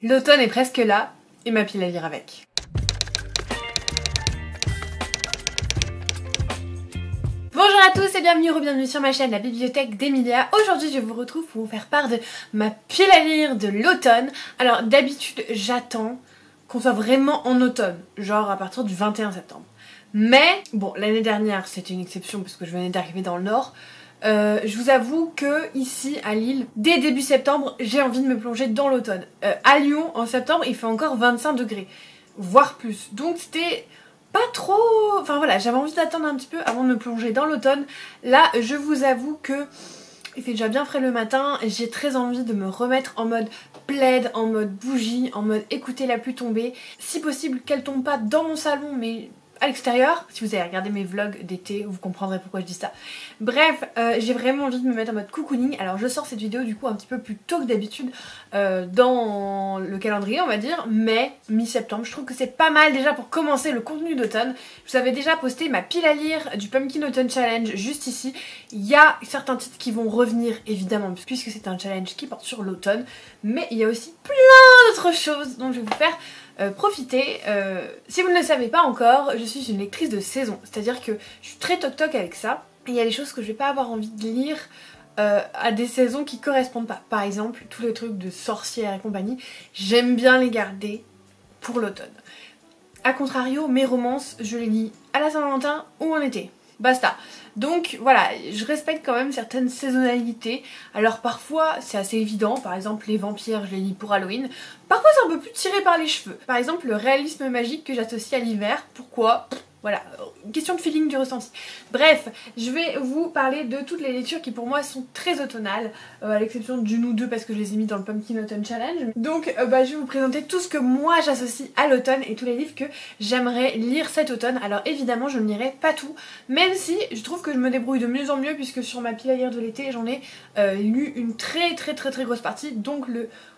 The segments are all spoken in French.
L'automne est presque là, et ma pile à lire avec. Bonjour à tous et bienvenue sur ma chaîne La Bibliothèque d'Emilia. Aujourd'hui je vous retrouve pour vous faire part de ma pile à lire de l'automne. Alors d'habitude j'attends qu'on soit vraiment en automne, genre à partir du 21 septembre. Mais bon, l'année dernière c'était une exception parce que je venais d'arriver dans le nord. Je vous avoue que ici à Lille, dès début septembre, j'ai envie de me plonger dans l'automne. À Lyon, en septembre, il fait encore 25 degrés, voire plus. Donc c'était pas trop... Enfin voilà, j'avais envie d'attendre un petit peu avant de me plonger dans l'automne. Là, je vous avoue que il fait déjà bien frais le matin. J'ai très envie de me remettre en mode plaid, en mode bougie, en mode écouter la pluie tomber. Si possible, qu'elle tombe pas dans mon salon, mais à l'extérieur. Si vous avez regardé mes vlogs d'été, vous comprendrez pourquoi je dis ça. Bref, j'ai vraiment envie de me mettre en mode cocooning. Alors je sors cette vidéo du coup un petit peu plus tôt que d'habitude dans le calendrier on va dire, mais mi-septembre. Je trouve que c'est pas mal déjà pour commencer le contenu d'automne. Je vous avais déjà posté ma pile à lire du Pumpkin Autumn Challenge juste ici. Il y a certains titres qui vont revenir évidemment puisque c'est un challenge qui porte sur l'automne, mais il y a aussi plein d'autres choses dont je vais vous faire profiter. Si vous ne le savez pas encore, je suis une lectrice de saison, c'est-à-dire que je suis très toc-toc avec ça. Il y a des choses que je vais pas avoir envie de lire à des saisons qui correspondent pas. Par exemple, tous les trucs de sorcières et compagnie, j'aime bien les garder pour l'automne. A contrario, mes romances, je les lis à la Saint-Valentin ou en été. Basta. Donc voilà, je respecte quand même certaines saisonnalités. Alors parfois c'est assez évident, par exemple les vampires je les lis pour Halloween. Parfois c'est un peu plus tiré par les cheveux. Par exemple le réalisme magique que j'associe à l'hiver. Pourquoi ? Voilà, question de feeling, du ressenti. Bref, je vais vous parler de toutes les lectures qui pour moi sont très automnales, à l'exception d'une ou deux parce que je les ai mis dans le Pumpkin Autumn Challenge. Donc je vais vous présenter tout ce que moi j'associe à l'automne et tous les livres que j'aimerais lire cet automne. Alors évidemment je ne lirai pas tout, même si je trouve que je me débrouille de mieux en mieux puisque sur ma pile à lire de l'été j'en ai lu une très grosse partie. Donc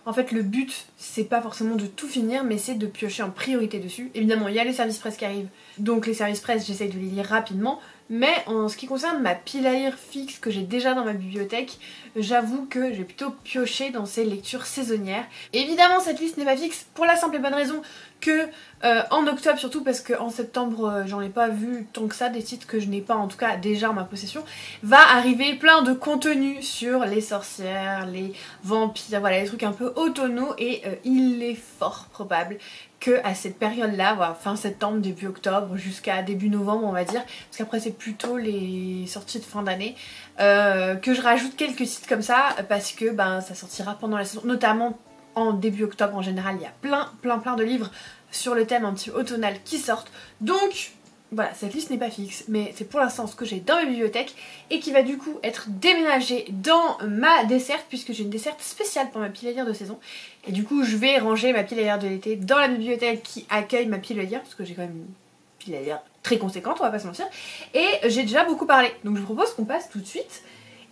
en fait le but c'est pas forcément de tout finir mais c'est de piocher en priorité dessus. Évidemment il y a les services presse qui arrivent, donc les services presse j'essaye de les lire rapidement, mais en ce qui concerne ma pile à lire fixe que j'ai déjà dans ma bibliothèque, j'avoue que j'ai plutôt pioché dans ces lectures saisonnières. Et évidemment cette liste n'est pas fixe pour la simple et bonne raison que en octobre, surtout parce qu'en septembre j'en ai pas vu tant que ça, des titres que je n'ai pas en tout cas déjà en ma possession, va arriver plein de contenu sur les sorcières, les vampires, voilà les trucs un peu automnaux et il est fort probable que à cette période là, voilà, fin septembre, début octobre jusqu'à début novembre on va dire, parce qu'après c'est plutôt les sorties de fin d'année, que je rajoute quelques titres comme ça parce que ça sortira pendant la saison, notamment en début octobre en général il y a plein de livres sur le thème un petit peu automnal qui sortent. Donc voilà, cette liste n'est pas fixe mais c'est pour l'instant ce que j'ai dans ma bibliothèque et qui va du coup être déménagé dans ma desserte puisque j'ai une desserte spéciale pour ma pile à lire de saison. Et du coup je vais ranger ma pile à lire de l'été dans la bibliothèque qui accueille ma pile à lire parce que j'ai quand même une pile à lire très conséquente, on va pas se mentir. Et j'ai déjà beaucoup parlé donc je vous propose qu'on passe tout de suite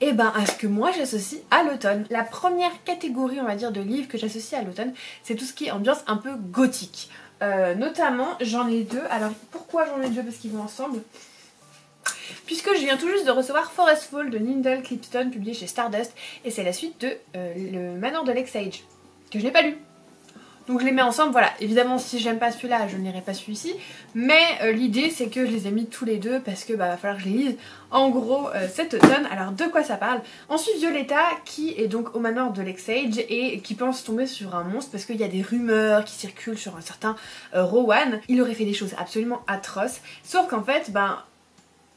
à ce que moi j'associe à l'automne. La première catégorie on va dire de livres que j'associe à l'automne, c'est tout ce qui est ambiance un peu gothique. Notamment j'en ai deux. Alors pourquoi j'en ai deux? Parce qu'ils vont ensemble. Puisque je viens tout juste de recevoir Forest Fall de Lyndall Clipston publié chez Stardust et c'est la suite de Le Manoir de Lake-Sage que je n'ai pas lu. Donc je les mets ensemble, voilà. Évidemment si j'aime pas celui-là, je ne lirai pas celui-ci. Mais l'idée c'est que je les ai mis tous les deux parce que va falloir que je les lise en gros cet automne. Alors de quoi ça parle? Ensuite Violetta qui est donc au manoir de Lake-Sage et qui pense tomber sur un monstre parce qu'il y a des rumeurs qui circulent sur un certain Rowan. Il aurait fait des choses absolument atroces. Sauf qu'en fait,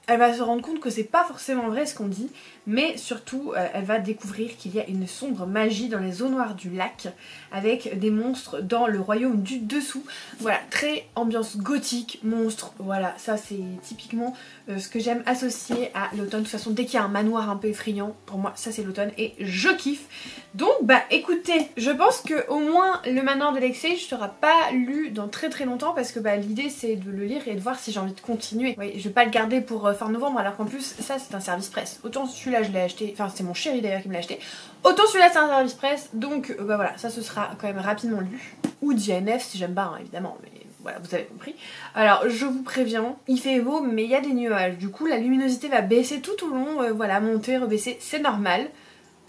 elle va se rendre compte que c'est pas forcément vrai ce qu'on dit, mais surtout elle va découvrir qu'il y a une sombre magie dans les eaux noires du lac avec des monstres dans le royaume du dessous. Voilà, très ambiance gothique, monstre, voilà, ça c'est typiquement ce que j'aime associer à l'automne. De toute façon dès qu'il y a un manoir un peu effrayant, pour moi ça c'est l'automne et je kiffe. Donc écoutez, je pense que au moins le manoir de Lake-Sage sera pas lu dans très longtemps parce que l'idée c'est de le lire et de voir si j'ai envie de continuer. Oui, je vais pas le garder pour fin novembre alors qu'en plus ça c'est un service presse. Autant celui-là je l'ai acheté, enfin c'est mon chéri d'ailleurs qui me l'a acheté, autant celui-là c'est un service presse, donc voilà, ça ce sera quand même rapidement lu. Ou DNF si j'aime pas hein, évidemment, mais voilà vous avez compris. Alors je vous préviens, il fait beau mais il y a des nuages, du coup la luminosité va baisser tout au long, voilà, monter, rebaisser, c'est normal.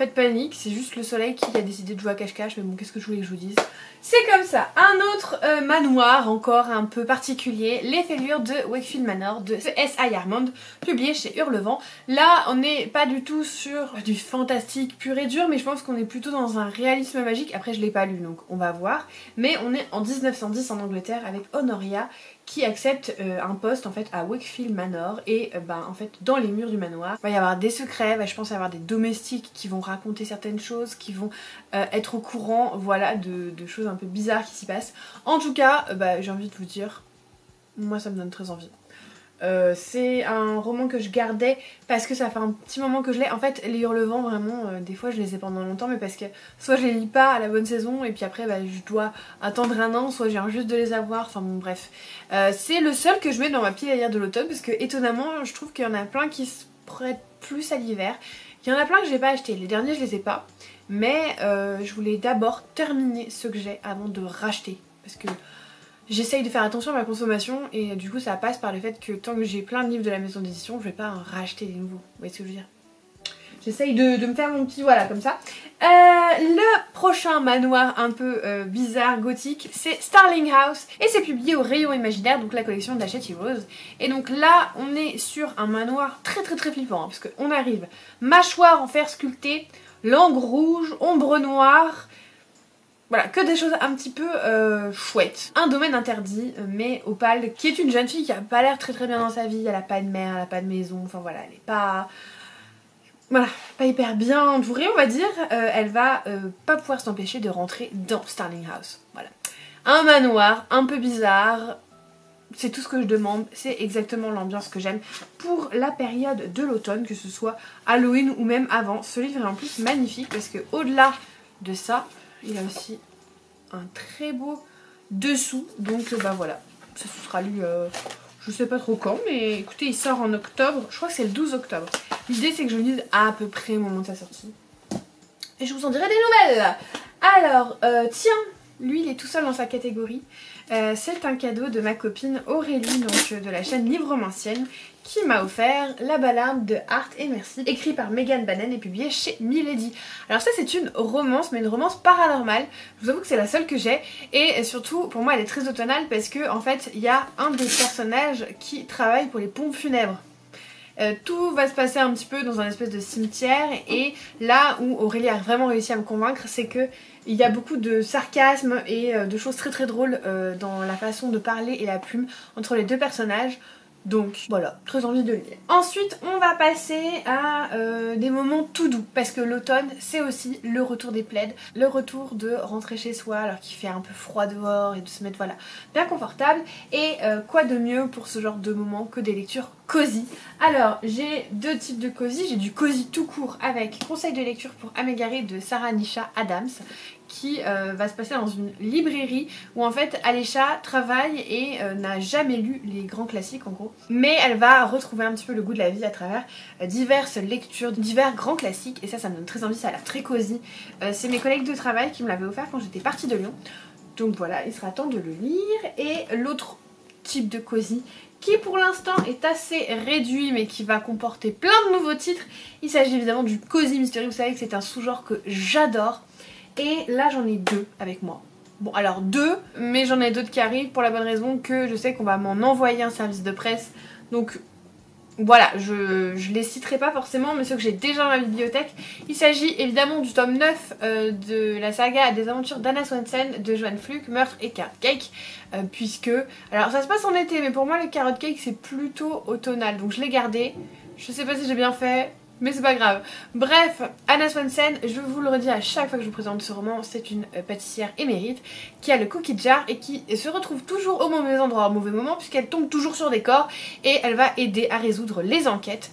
Pas de panique, c'est juste le soleil qui a décidé de jouer à cache-cache, mais bon, qu'est-ce que je voulais que je vous dise? C'est comme ça. Un autre manoir encore un peu particulier, Les Fêlures de Wakefield Manor de S.I. Armand, publié chez Hurlevent. Là, on n'est pas du tout sur du fantastique pur et dur, mais je pense qu'on est plutôt dans un réalisme magique. Après, je l'ai pas lu, donc on va voir. Mais on est en 1910 en Angleterre avec Honoria qui accepte un poste en fait à Wakefield Manor et en fait dans les murs du manoir il va y avoir des secrets, je pense y avoir des domestiques qui vont raconter certaines choses, qui vont être au courant voilà de choses un peu bizarres qui s'y passent. En tout cas j'ai envie de vous dire, moi ça me donne très envie. C'est un roman que je gardais parce que ça fait un petit moment que je l'ai. En fait les Hurlevents vraiment des fois je les ai pendant longtemps, mais parce que soit je les lis pas à la bonne saison et puis après je dois attendre un an, soit j'ai juste de les avoir, enfin bon bref. C'est le seul que je mets dans ma pile à lire de l'automne parce que étonnamment je trouve qu'il y en a plein qui se prêtent plus à l'hiver. Il y en a plein que j'ai pas acheté, les derniers je les ai pas, mais je voulais d'abord terminer ceux que j'ai avant de racheter parce que j'essaye de faire attention à ma consommation et du coup ça passe par le fait que tant que j'ai plein de livres de la maison d'édition, je vais pas en racheter des nouveaux. Vous voyez ce que je veux dire? J'essaye de me faire mon petit voilà comme ça. Le prochain manoir un peu bizarre, gothique, c'est Starling House et c'est publié au Rayon Imaginaire, donc la collection d'Hachette Heroes. Et donc là on est sur un manoir très flippant, hein, parce qu'on arrive mâchoire en fer sculpté, langue rouge, ombre noire. Voilà, que des choses un petit peu chouettes. Un domaine interdit, mais Opale, qui est une jeune fille qui a pas l'air très bien dans sa vie, elle a pas de mère, elle a pas de maison, enfin voilà, elle est pas... Voilà, pas hyper bien entourée on va dire, elle va pas pouvoir s'empêcher de rentrer dans Starling House. Voilà. Un manoir un peu bizarre, c'est tout ce que je demande, c'est exactement l'ambiance que j'aime pour la période de l'automne, que ce soit Halloween ou même avant. Ce livre est en plus magnifique parce que au-delà de ça, il a aussi un très beau dessous, donc voilà, ça se sera lu je sais pas trop quand, mais écoutez il sort en octobre, je crois que c'est le 12 octobre. L'idée c'est que je le lise à peu près au moment de sa sortie. Et je vous en dirai des nouvelles. Alors, tiens, lui il est tout seul dans sa catégorie. C'est un cadeau de ma copine Aurélie, donc de la chaîne Livromancienne, qui m'a offert La Ballade de Art et Merci, écrit par Megan Bannon et publié chez Milady. Alors ça c'est une romance, mais une romance paranormale. Je vous avoue que c'est la seule que j'ai, et surtout pour moi elle est très automnale parce que en fait il y a un des personnages qui travaille pour les pompes funèbres. Tout va se passer un petit peu dans un espèce de cimetière, et là où Aurélie a vraiment réussi à me convaincre, c'est que il y a beaucoup de sarcasme et de choses très drôles dans la façon de parler et la plume entre les deux personnages. Donc voilà, très envie de le lire. Ensuite on va passer à des moments tout doux, parce que l'automne c'est aussi le retour des plaids, le retour de rentrer chez soi alors qu'il fait un peu froid dehors et de se mettre voilà bien confortable. Et quoi de mieux pour ce genre de moment que des lectures cosy. Alors j'ai deux types de cosy, j'ai du cosy tout court avec conseil de lecture pour Amégaré de Sarah Nisha Adams, qui va se passer dans une librairie où en fait Alécha travaille et n'a jamais lu les grands classiques en gros, mais elle va retrouver un petit peu le goût de la vie à travers diverses lectures, divers grands classiques, et ça me donne très envie, ça a l'air très cosy. C'est mes collègues de travail qui me l'avaient offert quand j'étais partie de Lyon, donc voilà, il sera temps de le lire. Et l'autre type de cosy qui pour l'instant est assez réduit mais qui va comporter plein de nouveaux titres, il s'agit évidemment du cosy mystery. Vous savez que c'est un sous-genre que j'adore. Et là j'en ai deux avec moi. Bon alors deux, mais j'en ai d'autres qui arrivent pour la bonne raison que je sais qu'on va m'en envoyer un service de presse. Donc voilà, je les citerai pas forcément, mais ceux que j'ai déjà dans ma bibliothèque. Il s'agit évidemment du tome 9 de la saga des aventures d'Anna Swanson, de Joanne Fluke, Meurtre et Carrot Cake. Puisque, alors ça se passe en été, mais pour moi le Carrot Cake c'est plutôt automnal, donc je l'ai gardé. Je sais pas si j'ai bien fait, mais c'est pas grave. Bref, Anna Swanson, je vous le redis à chaque fois que je vous présente ce roman, c'est une pâtissière émérite qui a le cookie jar et qui se retrouve toujours au mauvais endroit au mauvais moment, puisqu'elle tombe toujours sur des corps et elle va aider à résoudre les enquêtes.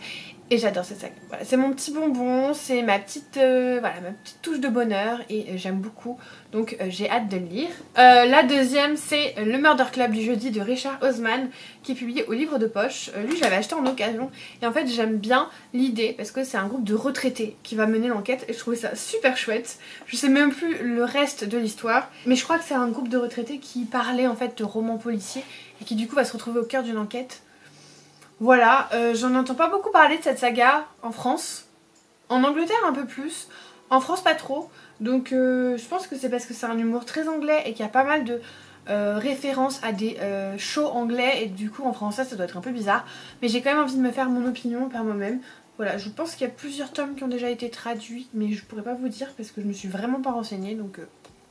Et j'adore cette saga. Voilà, c'est mon petit bonbon, c'est ma petite voilà, ma petite touche de bonheur et j'aime beaucoup. Donc j'ai hâte de le lire. La deuxième c'est Le Murder Club du jeudi de Richard Osman, qui est publié au livre de poche. Lui je l'avais acheté en occasion et en fait j'aime bien l'idée parce que c'est un groupe de retraités qui va mener l'enquête et je trouvais ça super chouette. Je sais même plus le reste de l'histoire, mais je crois que c'est un groupe de retraités qui parlait en fait de romans policiers et qui du coup va se retrouver au cœur d'une enquête. Voilà, j'en entends pas beaucoup parler de cette saga en France, en Angleterre un peu plus, En France pas trop, donc je pense que c'est parce que c'est un humour très anglais et qu'il y a pas mal de références à des shows anglais et du coup en français ça doit être un peu bizarre. Mais j'ai quand même envie de me faire mon opinion par moi-même. Voilà, je pense qu'il y a plusieurs tomes qui ont déjà été traduits, mais je pourrais pas vous dire parce que je me suis vraiment pas renseignée, donc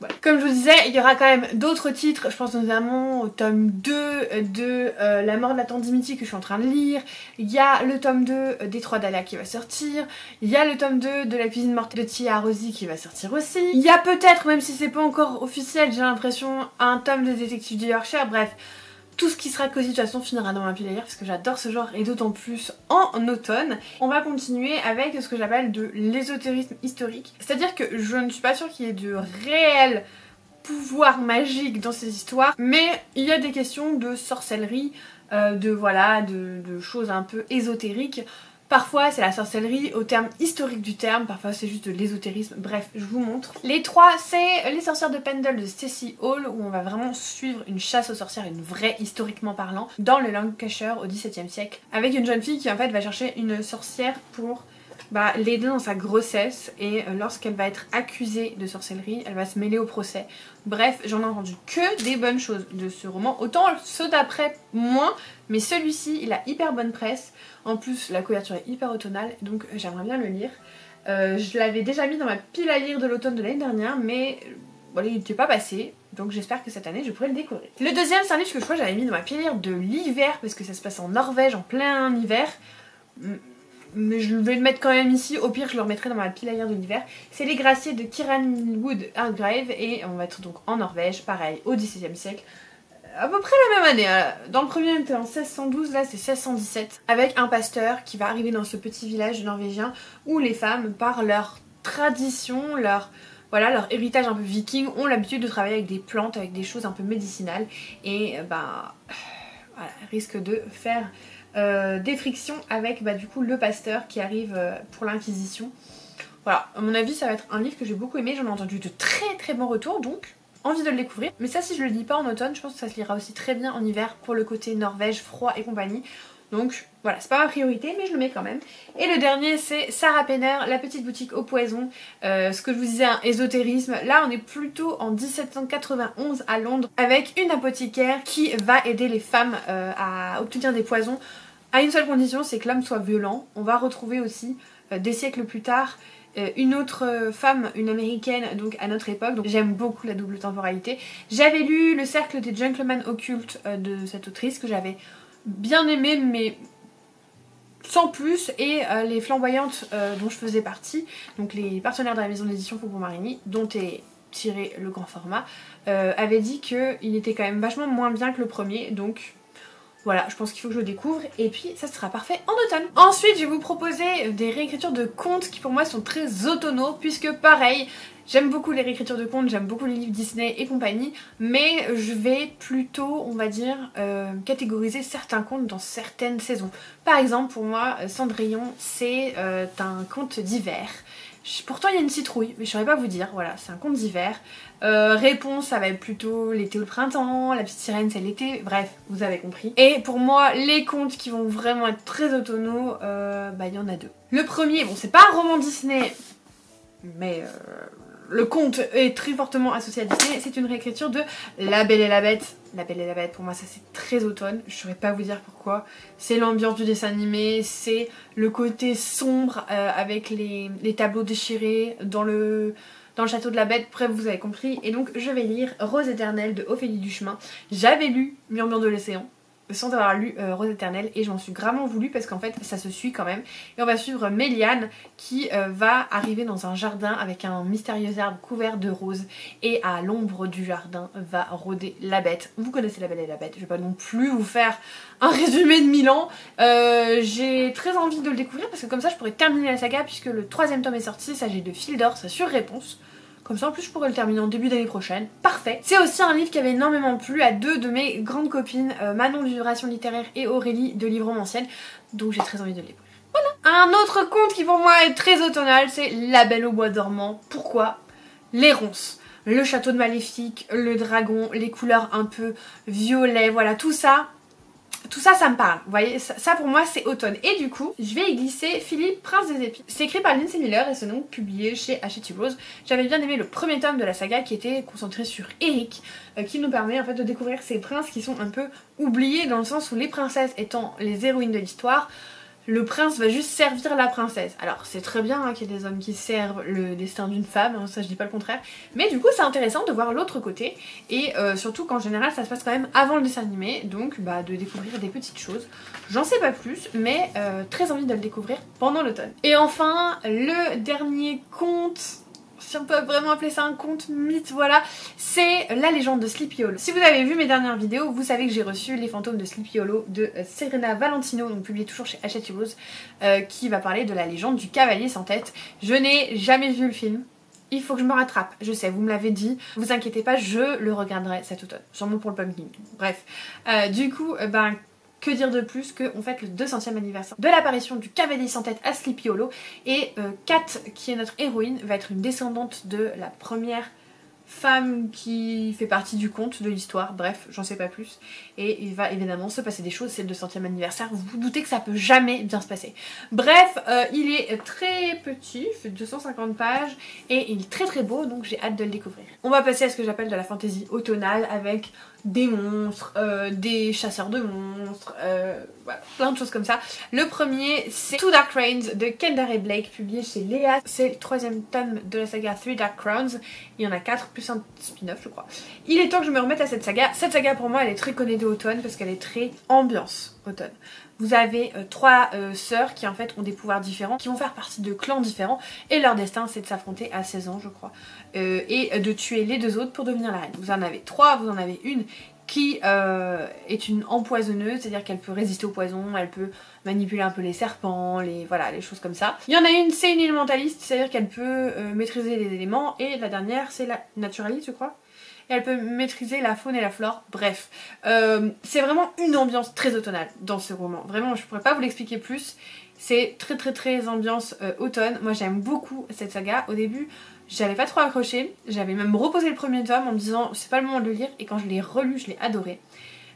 voilà. Comme je vous disais, il y aura quand même d'autres titres, je pense notamment au tome 2 de La mort de la tante Dimitri que je suis en train de lire, il y a le tome 2 des Trois Dahlia qui va sortir, il y a le tome 2 de La cuisine mortelle de Tia Rosie qui va sortir aussi, il y a peut-être, même si c'est pas encore officiel, j'ai l'impression, un tome de Détective du Yorkshire, bref. Tout ce qui sera cosy de toute façon finira dans ma pile à lire parce que j'adore ce genre et d'autant plus en automne. On va continuer avec ce que j'appelle de l'ésotérisme historique. C'est-à-dire que je ne suis pas sûre qu'il y ait de réel pouvoir magique dans ces histoires, mais il y a des questions de sorcellerie, de choses un peu ésotériques. Parfois c'est la sorcellerie au terme historique du terme, parfois c'est juste de l'ésotérisme, bref je vous montre. Les trois c'est Les sorcières de Pendle de Stacey Hall où on va vraiment suivre une chasse aux sorcières, une vraie historiquement parlant, dans le Lancashire au XVIIe siècle. Avec une jeune fille qui en fait va chercher une sorcière pour l'aider dans sa grossesse et lorsqu'elle va être accusée de sorcellerie, elle va se mêler au procès. Bref, j'en ai entendu que des bonnes choses de ce roman, autant ceux d'après moins, mais celui-ci il a hyper bonne presse. En plus la couverture est hyper automnale, donc j'aimerais bien le lire. Je l'avais déjà mis dans ma pile à lire de l'automne de l'année dernière, mais voilà, il n'était pas passé. Donc j'espère que cette année je pourrai le découvrir. Le deuxième c'est un livre que je crois que j'avais mis dans ma pile à lire de l'hiver, parce que ça se passe en Norvège en plein hiver. Mais je vais le mettre quand même ici, au pire je le remettrai dans ma pile à lire de l'hiver. C'est Les Graciers de Kieran Wood Hargrave et on va être donc en Norvège, pareil, au XVIIe siècle. À peu près la même année, dans le premier on était en 1612, là c'est 1617, avec un pasteur qui va arriver dans ce petit village norvégien où les femmes, par leur tradition, leur héritage un peu viking, ont l'habitude de travailler avec des plantes, avec des choses un peu médicinales et risque de faire des frictions avec du coup le pasteur qui arrive pour l'inquisition. Voilà, à mon avis ça va être un livre que j'ai beaucoup aimé, j'en ai entendu de très bons retours donc envie de le découvrir. Mais ça si je le lis pas en automne, je pense que ça se lira aussi très bien en hiver pour le côté Norvège, froid et compagnie. Donc voilà, c'est pas ma priorité mais je le mets quand même. Et le dernier c'est Sarah Penner, La petite boutique au poison. Ce que je vous disais, un ésotérisme. Là on est plutôt en 1791 à Londres avec une apothicaire qui va aider les femmes à obtenir des poisons à une seule condition, c'est que l'homme soit violent. On va retrouver aussi des siècles plus tard une autre femme, une américaine, donc à notre époque. Donc j'aime beaucoup la double temporalité. J'avais lu Le cercle des gentlemen occultes de cette autrice que j'avais bien aimé mais sans plus, et Les flamboyantes dont je faisais partie, donc les partenaires de la maison d'édition Faubourg Marigny, dont est tiré le grand format, avait dit qu'il était quand même vachement moins bien que le premier, donc voilà, je pense qu'il faut que je le découvre et puis ça sera parfait en automne. Ensuite, je vais vous proposer des réécritures de contes qui pour moi sont très automnaux puisque pareil, j'aime beaucoup les réécritures de contes, j'aime beaucoup les livres Disney et compagnie, mais je vais plutôt, on va dire, catégoriser certains contes dans certaines saisons. Par exemple, pour moi, Cendrillon, c'est un conte d'hiver. Pourtant il y a une citrouille, mais je saurais pas vous dire, voilà, c'est un conte d'hiver. Réponse, ça va être plutôt l'été ou le printemps, La petite sirène c'est l'été, bref, vous avez compris. Et pour moi, les contes qui vont vraiment être très automnaux, il y en a deux. Le premier, bon c'est pas un roman Disney, mais le conte est très fortement associé à Disney, c'est une réécriture de La Belle et la Bête. La Belle et la Bête, pour moi ça c'est très automne, je saurais pas vous dire pourquoi. C'est l'ambiance du dessin animé, c'est le côté sombre avec les tableaux déchirés dans le château de la Bête, bref vous avez compris. Et donc je vais lire Rose éternelle de Ophélie Duchemin. J'avais lu Murmure de l'océan sans avoir lu Rose éternelle et je m'en suis gravement voulu parce qu'en fait ça se suit quand même. Et on va suivre Méliane qui va arriver dans un jardin avec un mystérieux arbre couvert de roses et à l'ombre du jardin va rôder la bête. Vous connaissez La Belle et la Bête, je vais pas non plus vous faire un résumé de 1000 ans. J'ai très envie de le découvrir parce que comme ça je pourrais terminer la saga puisque le 3e tome est sorti, il s'agit de Fil d'or, ça sur réponse. Comme ça en plus je pourrais le terminer en début d'année prochaine. Parfait. C'est aussi un livre qui avait énormément plu à deux de mes grandes copines, Manon de Vibration Littéraire et Aurélie de Livre Romanciel. Donc j'ai très envie de le découvrir. Voilà. Un autre conte qui pour moi est très automnal, c'est La Belle au bois dormant. Pourquoi? Les ronces, le château de Maléfique, le dragon, les couleurs un peu violet, voilà tout ça. Tout ça, ça me parle. Vous voyez, ça pour moi c'est automne. Et du coup, je vais y glisser Philippe, Prince des Épis. C'est écrit par Lindsay Miller et c'est donc publié chez Hachette Rose. J'avais bien aimé le premier tome de la saga qui était concentré sur Eric, qui nous permet en fait de découvrir ces princes qui sont un peu oubliés dans le sens où les princesses étant les héroïnes de l'histoire, le prince va juste servir la princesse. Alors c'est très bien hein, qu'il y ait des hommes qui servent le destin d'une femme, hein, ça je dis pas le contraire. Mais du coup c'est intéressant de voir l'autre côté. Et surtout qu'en général ça se passe quand même avant le dessin animé. Donc bah, de découvrir des petites choses. J'en sais pas plus, mais très envie de le découvrir pendant l'automne. Et enfin, le dernier conte, si on peut vraiment appeler ça un conte mythe, voilà, c'est La Légende de Sleepy Hollow. Si vous avez vu mes dernières vidéos, vous savez que j'ai reçu Les Fantômes de Sleepy Hollow de Serena Valentino, donc publié toujours chez Hachette Rose, qui va parler de la légende du cavalier sans tête. Je n'ai jamais vu le film. Il faut que je me rattrape, je sais, vous me l'avez dit, vous inquiétez pas, je le regarderai cet automne, sûrement pour le pumpkin. Bref, du coup, que dire de plus qu'on fête le 200e anniversaire de l'apparition du cavalier sans tête à Sleepy Hollow et Kat, qui est notre héroïne, va être une descendante de la première femme qui fait partie du conte, de l'histoire, bref, j'en sais pas plus. Et il va évidemment se passer des choses, c'est le 200e anniversaire, vous vous doutez que ça peut jamais bien se passer. Bref, il est très petit, il fait 250 pages, et il est très très beau, donc j'ai hâte de le découvrir. On va passer à ce que j'appelle de la fantaisie automnale, avec des monstres, des chasseurs de monstres, voilà, plein de choses comme ça. Le premier, c'est Two Dark Reigns de Kendare Blake, publié chez Léa. C'est le 3e tome de la saga Three Dark Crowns. Il y en a 4, plus un spin-off je crois. Il est temps que je me remette à cette saga. Cette saga pour moi elle est très connectée automne parce qu'elle est très ambiance automne. Vous avez 3 sœurs qui en fait ont des pouvoirs différents, qui vont faire partie de clans différents et leur destin c'est de s'affronter à 16 ans je crois et de tuer les 2 autres pour devenir la reine. Vous en avez 3, vous en avez une qui est une empoisonneuse, c'est-à-dire qu'elle peut résister au poison, elle peut manipuler un peu les serpents, voilà, les choses comme ça. Il y en a une, c'est une élémentaliste, c'est-à-dire qu'elle peut maîtriser les éléments, et la dernière c'est la naturaliste je crois. Et elle peut maîtriser la faune et la flore, bref. C'est vraiment une ambiance très automnale dans ce roman. Vraiment, je pourrais pas vous l'expliquer plus. C'est très ambiance automne. Moi j'aime beaucoup cette saga. Au début, j'avais pas trop accroché. J'avais même reposé le premier tome en me disant c'est pas le moment de le lire. Et quand je l'ai relu, je l'ai adoré.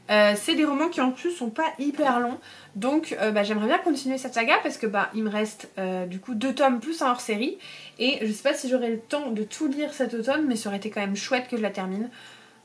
C'est des romans qui en plus sont pas hyper longs. Donc j'aimerais bien continuer cette saga parce que il me reste du coup 2 tomes plus un hors-série. Et je sais pas si j'aurai le temps de tout lire cet automne, mais ça aurait été quand même chouette que je la termine.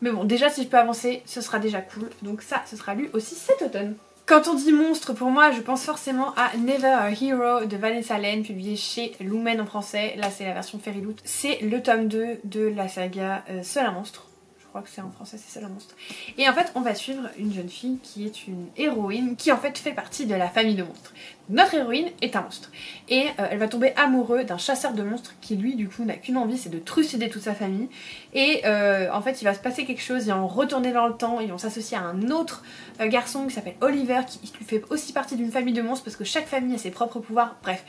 Mais bon, déjà si je peux avancer, ce sera déjà cool. Donc ça, ce sera lu aussi cet automne. Quand on dit monstre, pour moi, je pense forcément à Never a Hero de Vanessa Lane, publié chez Lumen en français. Là, c'est la version Fairyloot. C'est le tome 2 de la saga Seul un monstre. Je crois que c'est en français, c'est Seul un monstre. Et en fait, on va suivre une jeune fille qui est une héroïne qui en fait fait partie de la famille de monstres. Notre héroïne est un monstre. Et elle va tomber amoureuse d'un chasseur de monstres qui lui du coup n'a qu'une envie, c'est de trucider toute sa famille. Et en fait il va se passer quelque chose, ils vont retourner dans le temps, ils vont s'associer à un autre garçon qui s'appelle Oliver qui fait aussi partie d'une famille de monstres parce que chaque famille a ses propres pouvoirs. Bref,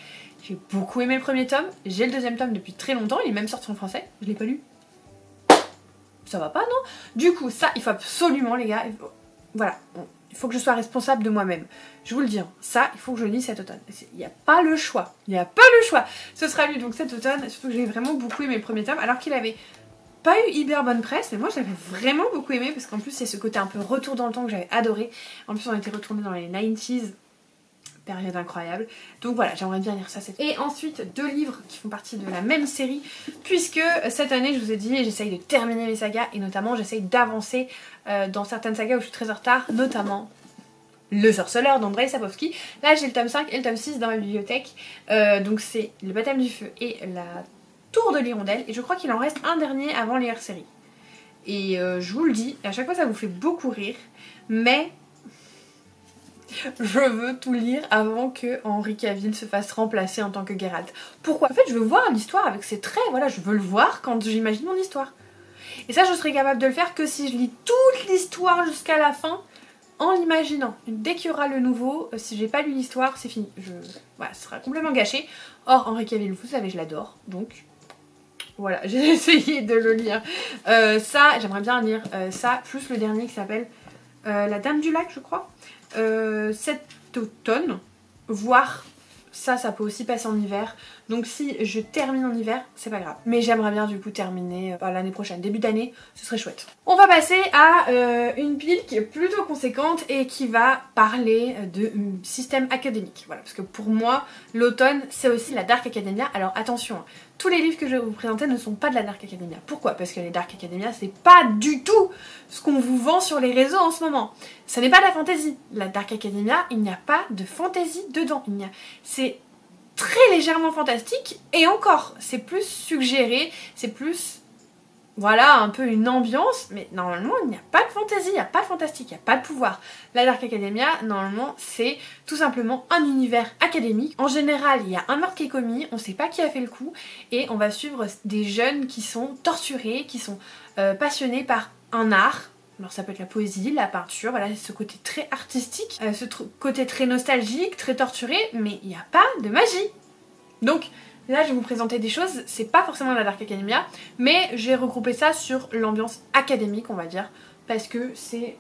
j'ai beaucoup aimé le premier tome, j'ai le 2e tome depuis très longtemps, il est même sorti en français, je l'ai pas lu. Ça va pas non? Du coup ça il faut absolument les gars, voilà, il faut que je sois responsable de moi-même. Je vous le dis, ça, il faut que je lise cet automne. Il n'y a pas le choix. Il n'y a pas le choix. Ce sera lu donc cet automne, surtout que j'ai vraiment beaucoup aimé le premier tome, alors qu'il avait pas eu hyper bonne presse, mais moi j'avais vraiment beaucoup aimé, parce qu'en plus c'est ce côté un peu retour dans le temps que j'avais adoré. En plus on était retourné dans les 90s, période incroyable. Donc voilà, j'aimerais bien lire ça. Et ensuite 2 livres qui font partie de la même série, puisque cette année je vous ai dit, j'essaye de terminer mes sagas, et notamment j'essaye d'avancer dans certaines sagas où je suis très en retard, notamment Le Sorceleur d'Andrzej Sapkowski. Là j'ai le tome 5 et le tome 6 dans ma bibliothèque, donc c'est Le Baptême du Feu et La Tour de l'Hirondelle, et je crois qu'il en reste un dernier avant les hors-séries. Et je vous le dis, à chaque fois ça vous fait beaucoup rire, mais je veux tout lire avant que Henry Cavill se fasse remplacer en tant que Geralt. Pourquoi? En fait je veux voir l'histoire avec ses traits, voilà, je veux le voir quand j'imagine mon histoire. Et ça je serai capable de le faire que si je lis toute l'histoire jusqu'à la fin en l'imaginant. Dès qu'il y aura le nouveau, si j'ai pas lu l'histoire, c'est fini. Voilà, ce sera complètement gâché. Or Henry Cavill, vous savez, je l'adore, donc voilà, j'ai essayé de le lire. Ça, j'aimerais bien lire ça, plus le dernier qui s'appelle La Dame du Lac, je crois. Cet automne, voire ça peut aussi passer en hiver. Donc si je termine en hiver, c'est pas grave. Mais j'aimerais bien du coup terminer l'année prochaine, début d'année, ce serait chouette. On va passer à une pile qui est plutôt conséquente et qui va parler de système académique. Voilà, parce que pour moi, l'automne, c'est aussi la Dark Academia. Alors attention, tous les livres que je vais vous présenter ne sont pas de la Dark Academia. Pourquoi? Parce que les Dark Academia, c'est pas du tout ce qu'on vous vend sur les réseaux en ce moment. Ce n'est pas de la fantasy. La Dark Academia, il n'y a pas de fantasy dedans. C'est très légèrement fantastique et encore, c'est plus suggéré, c'est plus, voilà, un peu une ambiance, mais normalement il n'y a pas de fantasy, il n'y a pas de fantastique, il n'y a pas de pouvoir. La Dark Academia, normalement, c'est tout simplement un univers académique. En général, il y a un meurtre qui est commis, on ne sait pas qui a fait le coup, et on va suivre des jeunes qui sont torturés, qui sont passionnés par un art. Alors ça peut être la poésie, la peinture, voilà, ce côté très artistique, ce côté très nostalgique, très torturé, mais il n'y a pas de magie. Donc là je vais vous présenter des choses, c'est pas forcément la Dark Academia, mais j'ai regroupé ça sur l'ambiance académique on va dire, parce que c'est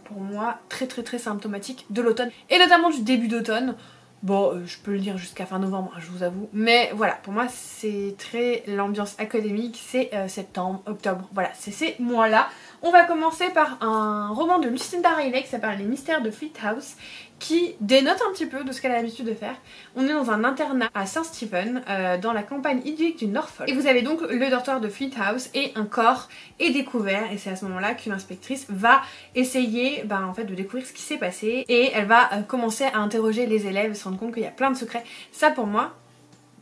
pour moi très symptomatique de l'automne, et notamment du début d'automne. Bon, je peux le lire jusqu'à fin novembre, je vous avoue. Mais voilà, pour moi, c'est très l'ambiance académique, c'est septembre, octobre. Voilà, c'est ces mois-là. On va commencer par un roman de Lucinda Riley qui s'appelle Les Mystères de Fleet House, qui dénote un petit peu de ce qu'elle a l'habitude de faire. On est dans un internat à Saint-Stephen, dans la campagne idyllique du Norfolk. Et vous avez donc le dortoir de Fleet House et un corps est découvert. Et c'est à ce moment-là qu'une inspectrice va essayer en fait, de découvrir ce qui s'est passé. Et elle va commencer à interroger les élèves et se rendre compte qu'il y a plein de secrets. Ça pour moi,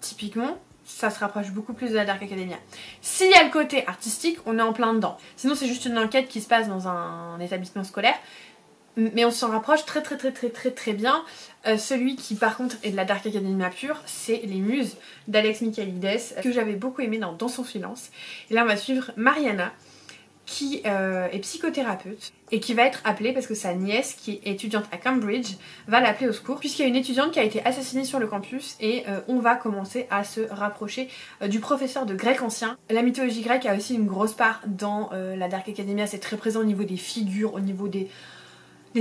typiquement, ça se rapproche beaucoup plus de la Dark Academia. S'il y a le côté artistique, on est en plein dedans. Sinon c'est juste une enquête qui se passe dans un établissement scolaire. Mais on s'en rapproche très bien. Celui qui par contre est de la Dark Academia pure, c'est Les Muses d'Alex Michaelides, que j'avais beaucoup aimé dans son silence. Et là on va suivre Mariana, qui est psychothérapeute et qui va être appelée parce que sa nièce, qui est étudiante à Cambridge, va l'appeler au secours puisqu'il y a une étudiante qui a été assassinée sur le campus, et on va commencer à se rapprocher du professeur de grec ancien. La mythologie grecque a aussi une grosse part dans la Dark Academia, c'est très présent au niveau des figures, au niveau des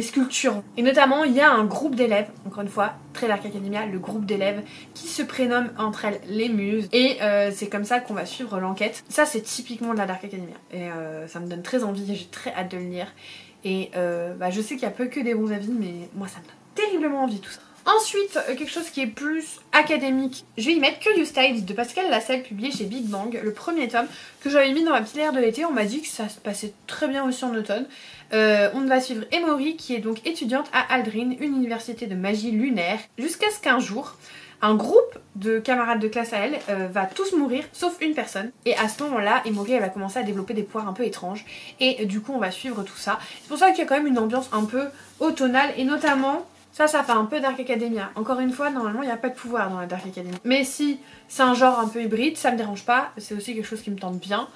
sculptures. Et notamment il y a un groupe d'élèves, encore une fois très Dark Academia, le groupe d'élèves qui se prénomment entre elles les Muses, et c'est comme ça qu'on va suivre l'enquête. Ça c'est typiquement de la Dark Academia et ça me donne très envie, j'ai très hâte de le lire, et je sais qu'il n'y a pas que des bons avis, mais moi ça me donne terriblement envie tout ça. Ensuite, quelque chose qui est plus académique, je vais y mettre Curious Tales de Pascal Lassalle, publié chez Big Bang, le premier tome que j'avais mis dans ma pilière de l'été. On m'a dit que ça se passait très bien aussi en automne. On va suivre Emory, qui est donc étudiante à Aldrin, une université de magie lunaire, jusqu'à ce qu'un jour, un groupe de camarades de classe à elle va tous mourir, sauf une personne. Et à ce moment-là, Emory elle va commencer à développer des pouvoirs un peu étranges. Et du coup, on va suivre tout ça. C'est pour ça qu'il y a quand même une ambiance un peu automnale, et notamment... Ça fait un peu Dark Academia. Encore une fois, normalement, il n'y a pas de pouvoir dans la Dark Academia. Mais si c'est un genre un peu hybride, ça me dérange pas. C'est aussi quelque chose qui me tente bien.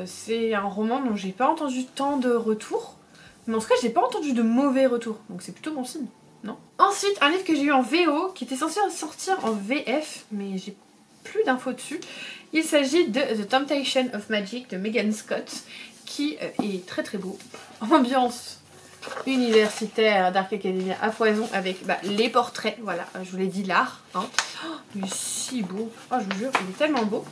C'est un roman dont j'ai pas entendu tant de retours. Mais en tout cas, j'ai pas entendu de mauvais retours. Donc c'est plutôt bon signe, non? Ensuite, un livre que j'ai eu en VO, qui était censé sortir en VF, mais j'ai plus d'infos dessus. Il s'agit de The Temptation of Magic de Megan Scott, qui est très beau. Ambiance universitaire, Dark Academia à foison, avec les portraits, voilà, je vous l'ai dit, l'art, hein. Oh, il est si beau, oh, je vous jure, il est tellement beau.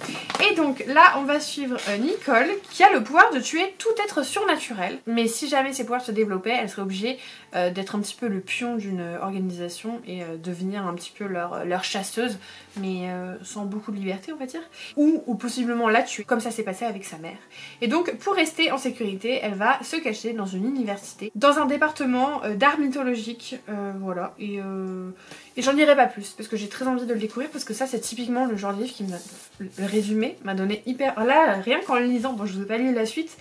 Et donc là on va suivre Nicole, qui a le pouvoir de tuer tout être surnaturel, mais si jamais ses pouvoirs se développaient, elle serait obligée d'être un petit peu le pion d'une organisation et devenir un petit peu leur chasseuse, mais sans beaucoup de liberté on va dire, ou possiblement la tuer, comme ça s'est passé avec sa mère. Et donc pour rester en sécurité, elle va se cacher dans une université, dans un département d'art mythologique, voilà, et j'en dirai pas plus parce que j'ai très envie de le découvrir, parce que ça c'est typiquement le genre de livre qui m'a... Le résumé m'a donné hyper... Là, rien qu'en le lisant, bon je vous ai pas lu la suite,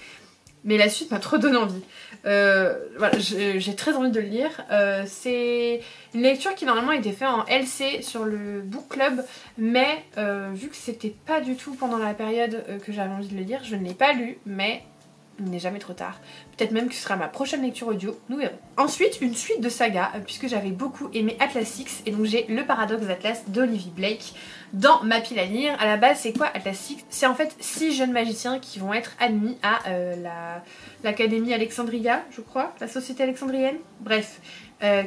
mais la suite m'a trop donné envie. Voilà, j'ai très envie de le lire. C'est une lecture qui normalement était faite en LC sur le book club, mais vu que c'était pas du tout pendant la période que j'avais envie de le lire, je ne l'ai pas lu, mais il n'est jamais trop tard. Peut-être même que ce sera ma prochaine lecture audio, nous verrons. Ensuite, une suite de sagas, puisque j'avais beaucoup aimé Atlas Six, et donc j'ai Le Paradoxe d'Atlas d'Olivier Blake dans ma pile à lire. À la base, c'est quoi Atlas Six? C'est en fait 6 jeunes magiciens qui vont être admis à l'Académie Alexandria, je crois, la Société Alexandrienne, bref.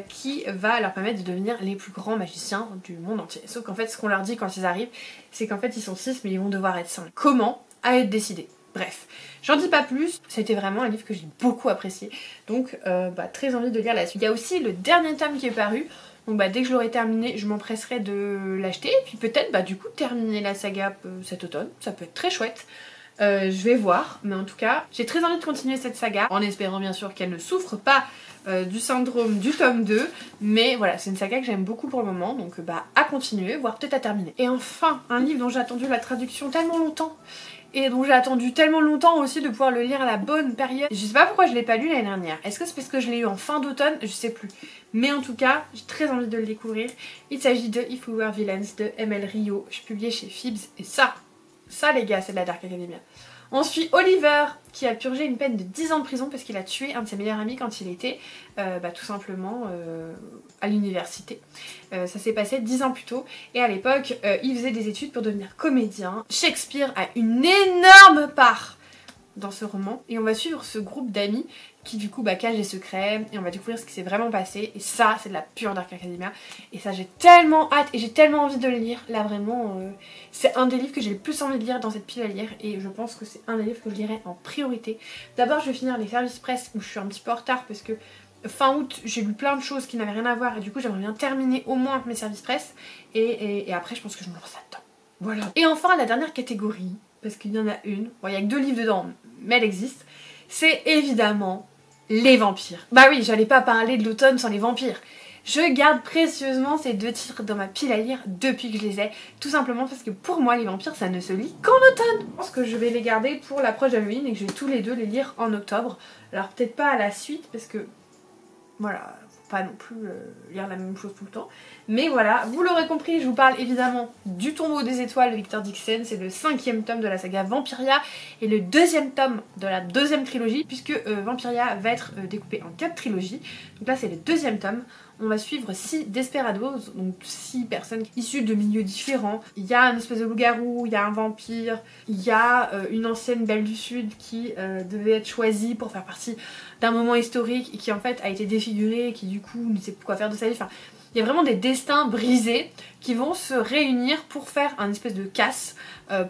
Qui va leur permettre de devenir les plus grands magiciens du monde entier. Sauf qu'en fait, ce qu'on leur dit quand ils arrivent, c'est qu'en fait, ils sont 6, mais ils vont devoir être 5. Comment? À être décidé. Bref, j'en dis pas plus, c'était vraiment un livre que j'ai beaucoup apprécié, donc très envie de lire la suite. Il y a aussi le dernier tome qui est paru, donc dès que je l'aurai terminé, je m'empresserai de l'acheter, et puis peut-être du coup terminer la saga cet automne, ça peut être très chouette. Je vais voir, mais en tout cas, j'ai très envie de continuer cette saga, en espérant bien sûr qu'elle ne souffre pas du syndrome du tome 2, mais voilà, c'est une saga que j'aime beaucoup pour le moment, donc à continuer, voire peut-être à terminer. Et enfin, un livre dont j'ai attendu la traduction tellement longtemps, et dont j'ai attendu tellement longtemps aussi de pouvoir le lire à la bonne période. Je sais pas pourquoi je l'ai pas lu l'année dernière. Est-ce que c'est parce que je l'ai eu en fin d'automne? Je sais plus. Mais en tout cas, j'ai très envie de le découvrir. Il s'agit de If We Were Villains de M.L. Rio. Je suis publiée chez Phibbs, et ça les gars, c'est de la Dark Academia. On suit Oliver qui a purgé une peine de 10 ans de prison parce qu'il a tué un de ses meilleurs amis quand il était tout simplement à l'université. Ça s'est passé 10 ans plus tôt et à l'époque il faisait des études pour devenir comédien. Shakespeare a une énorme part dans ce roman et on va suivre ce groupe d'amis qui du coup cache des secrets et on va découvrir ce qui s'est vraiment passé et ça c'est de la pure Dark Academia et ça j'ai tellement hâte et j'ai tellement envie de le lire. Là vraiment c'est un des livres que j'ai le plus envie de lire dans cette pile à lire et je pense que c'est un des livres que je lirai en priorité. D'abord je vais finir les services presse où je suis un petit peu en retard parce que fin août j'ai lu plein de choses qui n'avaient rien à voir et du coup j'aimerais bien terminer au moins mes services presse et après je pense que je me lance là-dedans. Voilà. Et enfin la dernière catégorie, parce qu'il y en a une, bon il y a que 2 livres dedans mais elle existe, c'est évidemment les vampires. Bah oui, j'allais pas parler de l'automne sans les vampires. Je garde précieusement ces 2 titres dans ma pile à lire depuis que je les ai, tout simplement parce que pour moi les vampires ça ne se lit qu'en automne. Je pense que je vais les garder pour l'approche d'Halloween et que je vais tous les 2 les lire en octobre. Alors peut-être pas à la suite parce que voilà, faut pas non plus lire la même chose tout le temps. Mais voilà, vous l'aurez compris, je vous parle évidemment du Tombeau des étoiles de Victor Dixon. C'est le 5e tome de la saga Vampiria et le 2e tome de la 2e trilogie, puisque Vampiria va être découpé en 4 trilogies. Donc là c'est le 2e tome. On va suivre 6 desperados, donc 6 personnes issues de milieux différents. Il y a une espèce de loup-garou, il y a un vampire, il y a une ancienne belle du Sud qui devait être choisie pour faire partie d'un moment historique et qui en fait a été défigurée et qui du coup ne sait plus quoi faire de sa vie. Enfin, il y a vraiment des destins brisés qui vont se réunir pour faire un espèce de casse,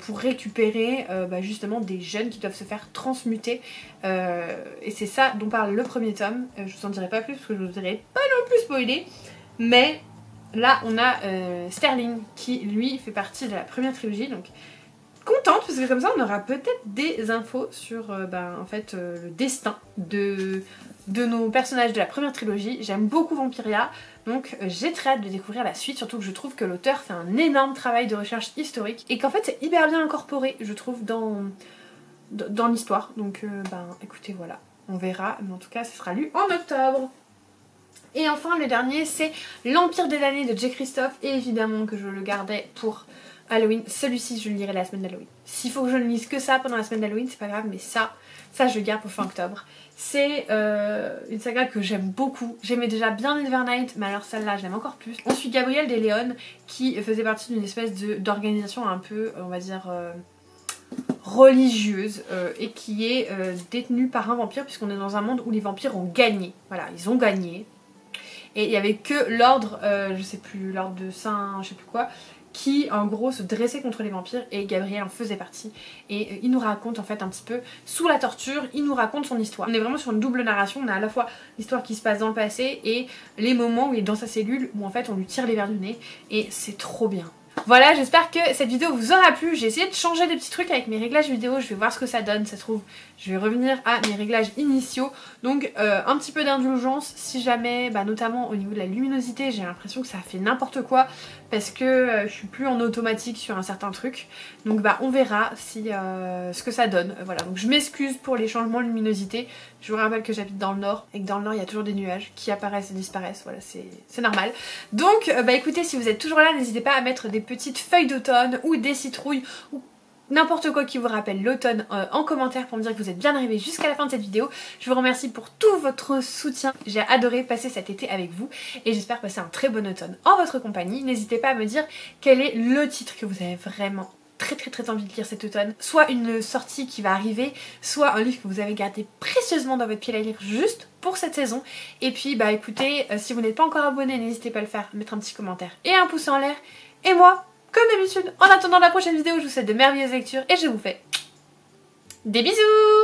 pour récupérer justement des jeunes qui doivent se faire transmuter. Et c'est ça dont parle le premier tome. Je vous en dirai pas plus parce que je vous dirai pas non plus spoiler. Mais là on a Sterling qui lui fait partie de la première trilogie. Donc contente parce que comme ça on aura peut-être des infos sur en fait, le destin de nos personnages de la première trilogie. J'aime beaucoup Vampiria, donc j'ai très hâte de découvrir la suite, surtout que je trouve que l'auteur fait un énorme travail de recherche historique et qu'en fait c'est hyper bien incorporé je trouve dans l'histoire. Donc écoutez voilà, on verra, mais en tout cas ça sera lu en octobre. Et enfin le dernier c'est L'Empire des damnés de J. Christophe, et évidemment que je le gardais pour Halloween. Celui-ci je le lirai la semaine d'Halloween. S'il faut que je ne lise que ça pendant la semaine d'Halloween c'est pas grave, mais ça je le garde pour fin octobre. C'est une saga que j'aime beaucoup. J'aimais déjà bien Nevernight, mais alors celle-là je l'aime encore plus. On suit Gabrielle de Leon qui faisait partie d'une espèce d'organisation un peu, on va dire, religieuse et qui est détenue par un vampire, puisqu'on est dans un monde où les vampires ont gagné. Voilà, ils ont gagné. Et il n'y avait que l'ordre, je sais plus, l'ordre de Saint, je sais plus quoi, qui en gros se dressait contre les vampires, et Gabriel en faisait partie. Et il nous raconte en fait un petit peu, sous la torture, il nous raconte son histoire. On est vraiment sur une double narration, on a à la fois l'histoire qui se passe dans le passé et les moments où il est dans sa cellule, où en fait on lui tire les verres du nez, et c'est trop bien. Voilà, j'espère que cette vidéo vous aura plu. J'ai essayé de changer des petits trucs avec mes réglages vidéo, je vais voir ce que ça donne. Ça se trouve, je vais revenir à mes réglages initiaux. Donc un petit peu d'indulgence si jamais, notamment au niveau de la luminosité, j'ai l'impression que ça fait n'importe quoi parce que je suis plus en automatique sur un certain truc. Donc on verra si ce que ça donne. Voilà, donc je m'excuse pour les changements de luminosité. Je vous rappelle que j'habite dans le nord et que dans le nord il y a toujours des nuages qui apparaissent et disparaissent. Voilà, c'est normal. Donc écoutez, si vous êtes toujours là, n'hésitez pas à mettre des petites feuilles d'automne ou des citrouilles ou n'importe quoi qui vous rappelle l'automne en commentaire pour me dire que vous êtes bien arrivés jusqu'à la fin de cette vidéo. Je vous remercie pour tout votre soutien. J'ai adoré passer cet été avec vous et j'espère passer un très bon automne en votre compagnie. N'hésitez pas à me dire quel est le titre que vous avez vraiment très envie de lire cet automne. Soit une sortie qui va arriver, soit un livre que vous avez gardé précieusement dans votre pile à lire juste pour cette saison. Et puis bah écoutez, si vous n'êtes pas encore abonné, n'hésitez pas à le faire, mettre un petit commentaire et un pouce en l'air. Et moi, comme d'habitude, en attendant la prochaine vidéo, je vous souhaite de merveilleuses lectures et je vous fais des bisous!